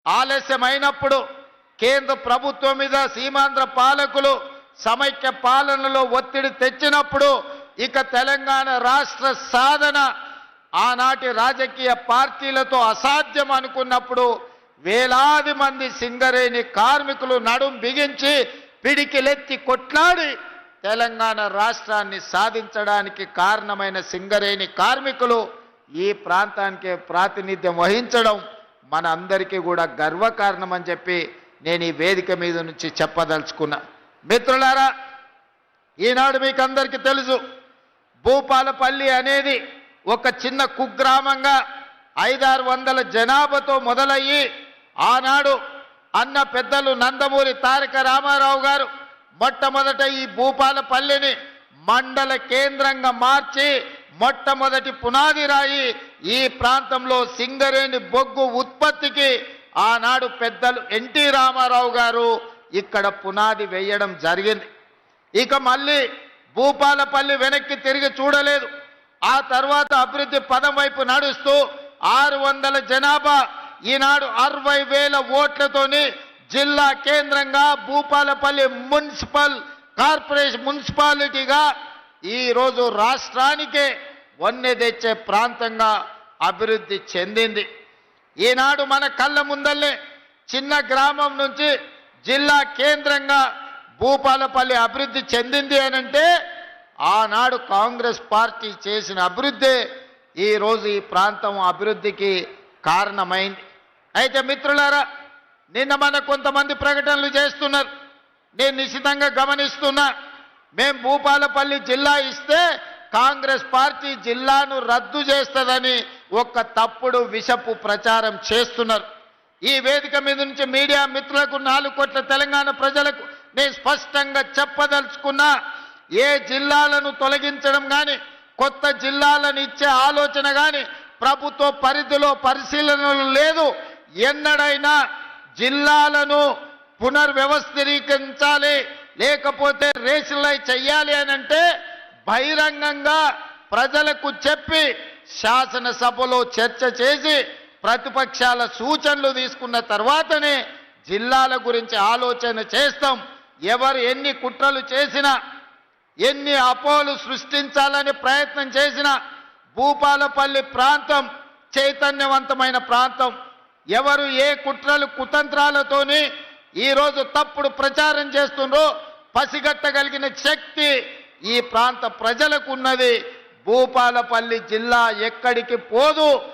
ఆలస్యమైనప్పుడు కేంద్ర ప్రభుత్వం మీద సీమాంధ్ర పాలకులు సమైక్య పాలనలో ఒత్తిడి తెచ్చినప్పుడు ఇక తెలంగాణ రాష్ట్ర సాధన ఆనాటి రాజకీయ పార్టీలతో అసాధ్యం అనుకున్నప్పుడు వేలాది మంది సింగరేణి కార్మికులు నడుం బిగించి పిడికిలెత్తి కొట్లాడి తెలంగాణ రాష్ట్రాన్ని సాధించడానికి కారణమైన సింగరేణి కార్మికులు ఈ ప్రాంతానికి ప్రాతినిధ్యం వహించడం మన అందరికీ కూడా గర్వకారణం అని చెప్పి నేను ఈ వేదిక మీద నుంచి చెప్పదలుచుకున్నా. మిత్రులారా, ఈనాడు మీకు అందరికీ తెలుసు, భూపాలపల్లి అనేది ఒక చిన్న కుగ్రామంగా 500-600 జనాభాతో మొదలయ్యి ఆనాడు అన్న పెద్దలు నందమూరి తారక రామారావు గారు మొట్టమొదట ఈ భూపాలపల్లిని మండల కేంద్రంగా మార్చి మొట్టమొదటి పునాది రాయి ఈ ప్రాంతంలో సింగరేణి బొగ్గు ఉత్పత్తికి ఆనాడు పెద్దలు ఎన్టీ రామారావు గారు ఇక్కడ పునాది వేయడం జరిగింది. ఇక మళ్ళీ భూపాలపల్లి వెనక్కి తిరిగి చూడలేదు. ఆ తర్వాత అభివృద్ధి పదం వైపు నడుస్తూ 600 జనాభా ఈనాడు 60,000 ఓట్లతోని జిల్లా కేంద్రంగా భూపాలపల్లి మున్సిపాలిటీగా ఈరోజు రాష్ట్రానికే వన్నె తెచ్చే ప్రాంతంగా అభివృద్ధి చెందింది. ఈనాడు మన కళ్ళ ముందల్లే చిన్న గ్రామం నుంచి జిల్లా కేంద్రంగా భూపాలపల్లి అభివృద్ధి చెందింది అనంటే ఆనాడు కాంగ్రెస్ పార్టీ చేసిన అభివృద్ధి ఈరోజు ఈ ప్రాంతం అభివృద్ధికి కారణమైంది. అయితే మిత్రులారా, నిన్న మన కొంతమంది ప్రకటనలు చేస్తున్నారు. నేను నిశ్చితంగా గమనిస్తున్నా. మేము భూపాలపల్లి జిల్లా ఇస్తే కాంగ్రెస్ పార్టీ జిల్లాను రద్దు చేస్తుందని ఒక తప్పుడు విషపు ప్రచారం చేస్తున్నారు. ఈ వేదిక మీద నుంచి మీడియా మిత్రులకు 4 కోట్ల తెలంగాణ ప్రజలకు నేను స్పష్టంగా చెప్పదలుచుకున్నా, ఏ జిల్లాలను తొలగించడం కానీ కొత్త జిల్లాలను ఇచ్చే ఆలోచన కానీ ప్రభుత్వ పరిధిలో పరిశీలనలు లేదు. ఎన్నడైనా జిల్లాలను పునర్వ్యవస్థీకరించాలి, లేకపోతే రేషనలైజ్ చెయ్యాలి అని అంటే బహిరంగంగా ప్రజలకు చెప్పి శాసనసభలో చర్చ చేసి ప్రతిపక్షాల సూచనలు తీసుకున్న తర్వాతనే జిల్లాల గురించి ఆలోచన చేస్తాం. ఎవరు ఎన్ని కుట్రలు చేసినా, ఎన్ని అపోహలు సృష్టించాలని ప్రయత్నం చేసినా భూపాలపల్లి ప్రాంతం చైతన్యవంతమైన ప్రాంతం. ఎవరు ఏ కుట్రలు కుతంత్రాలతోని ఈరోజు తప్పుడు ప్రచారం చేస్తుండ్రో పసిగట్టగలిగిన శక్తి ఈ ప్రాంత ప్రజలకు ఉన్నది. భూపాలపల్లి జిల్లా ఎక్కడికి పోదు.